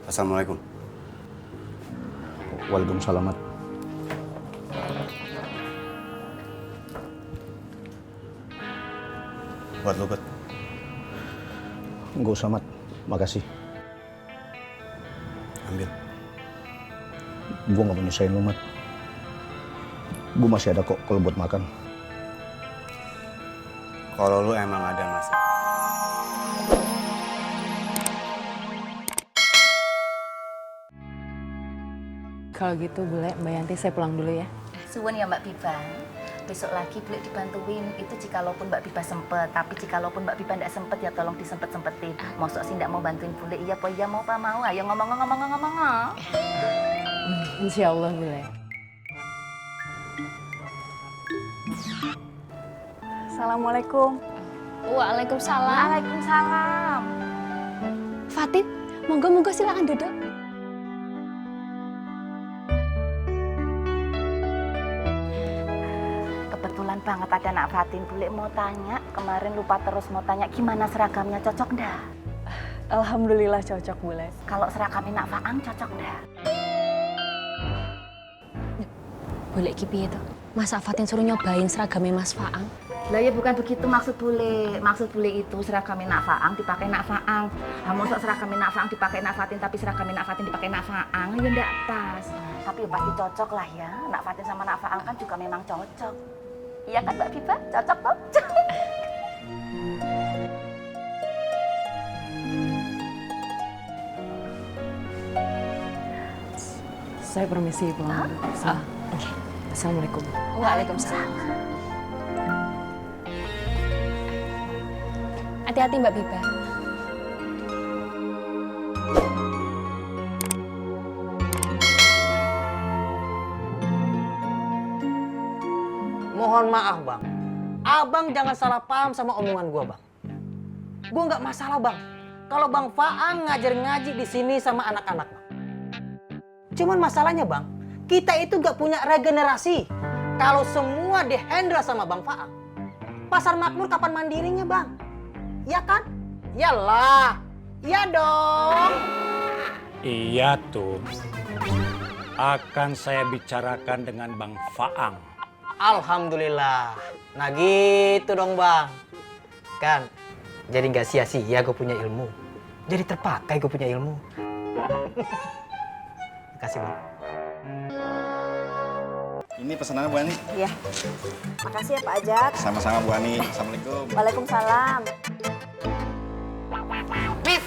Assalamualaikum. Waalaikumsalam, Mat. Buat lu, Gut. Nggak usah, Mat. Makasih. Ambil. Gue nggak mau nyusahin lu, Mat. Gue masih ada kok kalau buat makan. Kalau lu emang ada masalah. Kalau gitu boleh Mbak Yanti saya pulang dulu ya. Suwun ya Mbak Biba. Besok lagi boleh dibantuin. Itu jikalaupun Mbak Biba sempet. Tapi jikalaupun Mbak Biba ndak sempet ya tolong disempet-sempetin. Mosok sih ndak mau bantuin boleh. Iya po iya mau apa mau. Ayo ngomong. Insya Allah boleh. Assalamualaikum. Waalaikumsalam. Waalaikumsalam. Fatin, monggo silakan duduk. Kebetulan banget ada anak Fatin. Boleh mau tanya. Kemarin lupa terus mau tanya gimana seragamnya cocok ndak? Alhamdulillah cocok, Bule. Kalau seragamnya nak Faang cocok ndak? Boleh kipi itu. Masa Fatin suruh nyobain seragamnya Mas Faang? Lah ya bukan begitu maksud bule. Maksud bule itu seragamnya nak Faang dipakai nak Faang. Lah mosok seragamnya nak Faang dipakai nak Fatin tapi seragamnya nak Fatin dipakai nak Faang ya ndak pas. Tapi ya pasti cocok lah ya. Nak Fatin sama nak Faang kan juga memang cocok. Iya kan Mbak Biba? Cocok toh? Saya permisi pulang dulu. Assalamualaikum. Waalaikumsalam. Hati-hati Mbak Biba. Mohon maaf, Bang. Abang jangan salah paham sama omongan gua, Bang. Gua nggak masalah, Bang. Kalau Bang Faang ngajar ngaji di sini sama anak-anak, Bang. Cuman masalahnya, Bang, kita itu nggak punya regenerasi. Kalau semua dihandle sama Bang Faang, pasar makmur kapan mandirinya, Bang? Ya kan? Yalah. Ya dong. Iya tuh. Akan saya bicarakan dengan Bang Faang. Alhamdulillah. Nah gitu dong, Bang. Kan jadi nggak sia-sia gue punya ilmu. Jadi terpakai gue punya ilmu. Makasih, Bang. Ini pesanannya Bu Ani. Iya. Makasih ya Pak Ajat. Sama-sama Bu Ani. Assalamualaikum. Waalaikumsalam. Met,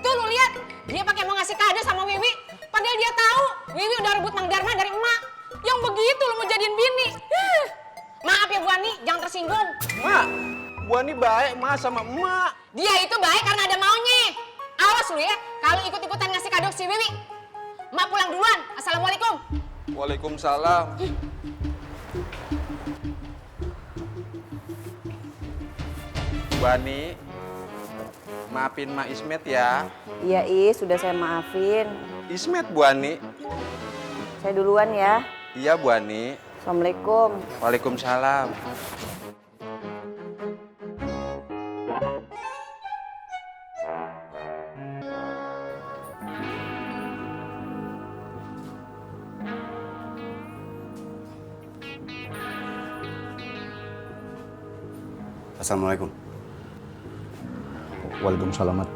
tuh lu lihat dia pakai mau ngasih kado sama Wiwi, padahal dia tahu Wiwi udah rebut Mang Darma dari emak. Yang begitu lu mau jadiin bini. Maaf ya Bu Ani, jangan tersinggung. Mak, Bu Ani baik Mas sama emak. Dia itu baik karena ada maunya. Awas lu ya, kalau ikut-ikutan ngasih kado si Wiwi. Mak pulang duluan. Assalamualaikum. Waalaikumsalam. Bu Ani, maafin Mak Ismet ya. Iya, Is. Sudah saya maafin. Ismet Bu Ani. Saya duluan ya. Iya Bu Ani. Assalamualaikum. Waalaikumsalam. Assalamualaikum. Waalaikumsalam, Mat.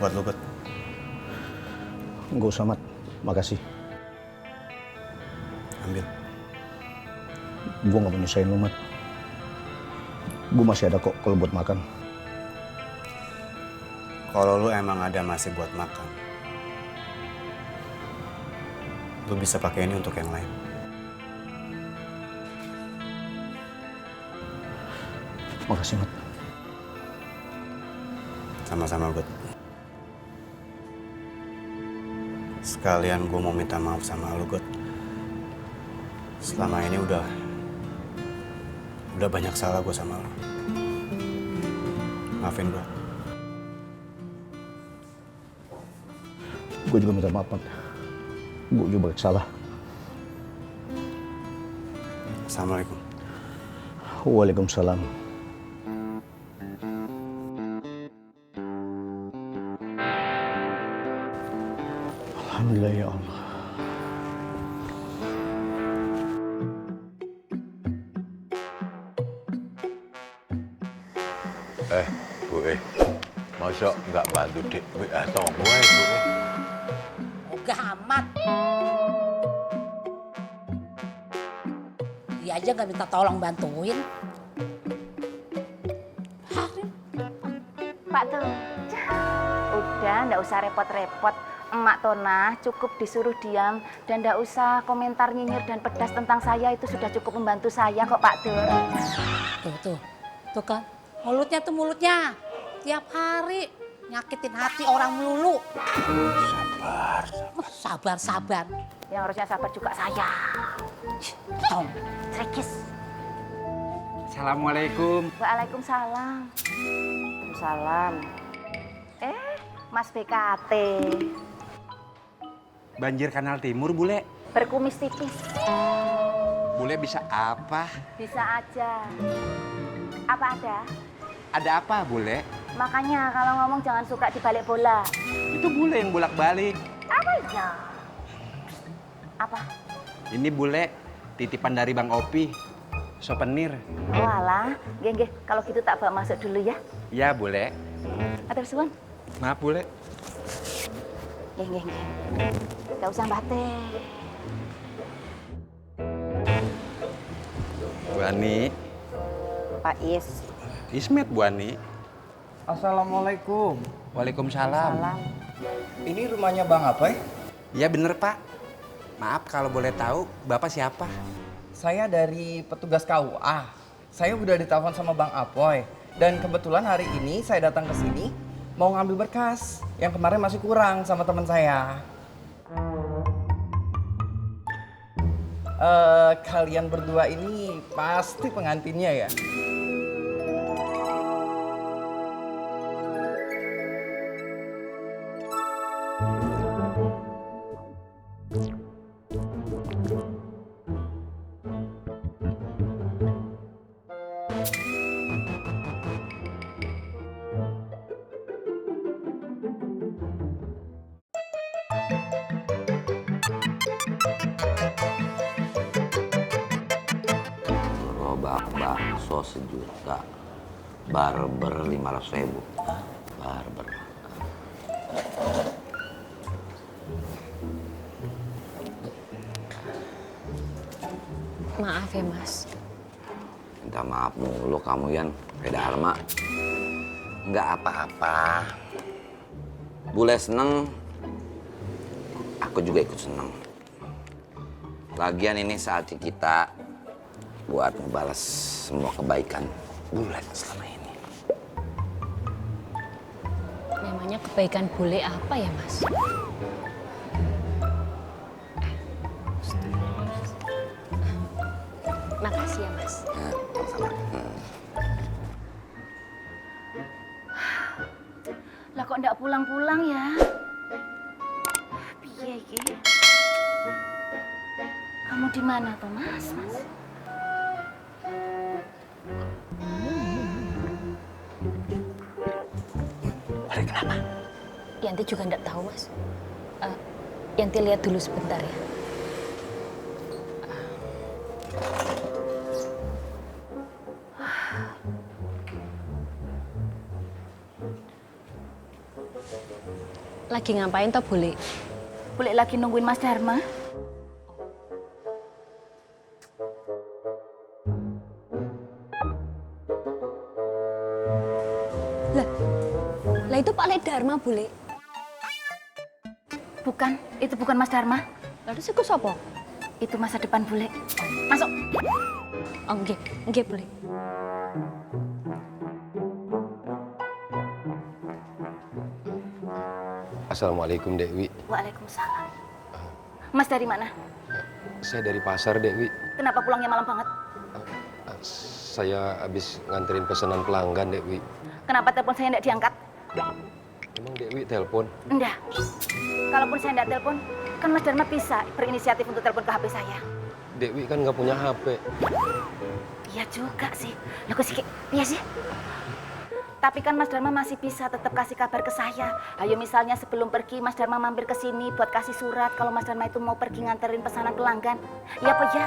Buat lu, Gut. Nggak usah, Mat. Makasih. Ambil. Gue nggak mau nyusahin lu, Mat. Gue masih ada kok kalau buat makan. Kalau lu emang ada masih buat makan, lu bisa pakai ini untuk yang lain. Makasih, Mat. Sama-sama, Gut. Sekalian gue mau minta maaf sama lu, Gut. Selama ini udah banyak salah gue sama lu. Maafin gue. Gue juga minta maaf, Mat. Gue juga banyak salah. Assalamualaikum. Waalaikumsalam. Alhamdulillah ya Allah. Bu, masa nggak bantu Dek WA Tomo Bu? Ogah amat. Dia aja nggak minta tolong bantuin. Pak tuh, udah ndak usah repot-repot. Emak Tona cukup disuruh diam dan ndak usah komentar nyinyir dan pedas tentang saya, itu sudah cukup membantu saya kok Pak Dur. Tuh kan, mulutnya tiap hari nyakitin hati orang melulu. Sabar. Yang harusnya sabar juga saya. Tong, Trekis. Assalamualaikum. Waalaikumsalam. Salam. Mas BKT. Banjir Kanal Timur, Bule. Berkumis tipis. Bule bisa apa? Bisa aja. Apa ada? Ada apa, Bule? Makanya kalau ngomong jangan suka dibalik bola. Itu Bule yang bolak-balik. Apa ya? Apa? Ini Bule titipan dari Bang Opi. Souvenir. Walah, nggih. Kalau gitu tak bawa masuk dulu ya. Ya, Bule. Atur suwun. Maaf, Bule. Nggih. Gak usah batin. Bu Ani. Pak Is. Ismet, Bu Ani. Assalamualaikum. Waalaikumsalam. Salam. Ini rumahnya Bang Apoy? Iya bener, Pak. Maaf kalau boleh tahu, Bapak siapa? Saya dari petugas KUA. Saya udah ditelepon sama Bang Apoy. Dan kebetulan hari ini saya datang ke sini mau ngambil berkas. Yang kemarin masih kurang sama teman saya. Kalian berdua ini pasti pengantinnya ya? Bakso 1 juta, barber 500.000. Barber. Maaf ya Mas. Minta maaf mulu kamu Yan, kayak Dharma. Nggak apa-apa. Bule seneng, aku juga ikut seneng. Lagian ini saatnya kita buat ngebalas semua kebaikan Bule selama ini. Memangnya kebaikan Bule apa ya Mas? Makasih ya Mas. Lah kok ndak pulang-pulang ya? Piye iki? Kamu di mana toh, Mas? Balik kenapa? Yanti juga nggak tahu Mas. Yanti lihat dulu sebentar ya. Lagi ngapain toh Bule? Bule lagi nungguin Mas Dharma. Lah itu Pak Dharma Bule. Bukan, itu bukan Mas Dharma. Lalu sih ku sopo? Itu masa depan Bule. Masuk. Oh, nggih Bule. Assalamualaikum Dewi. Waalaikumsalam. Mas dari mana? Saya dari pasar Dewi. Kenapa pulangnya malam banget? Saya habis nganterin pesanan pelanggan Dewi. Kenapa telepon saya tidak diangkat? Emang Dewi telepon? Enggak. Kalaupun saya tidak telepon, kan Mas Dharma bisa berinisiatif untuk telepon ke HP saya. Dewi kan nggak punya HP. Iya juga sih. Lah kok sih, iya sih. Tapi kan Mas Dharma masih bisa tetap kasih kabar ke saya. Ayo misalnya sebelum pergi Mas Dharma mampir ke sini buat kasih surat kalau Mas Dharma itu mau pergi nganterin pesanan pelanggan. Iya apa ya?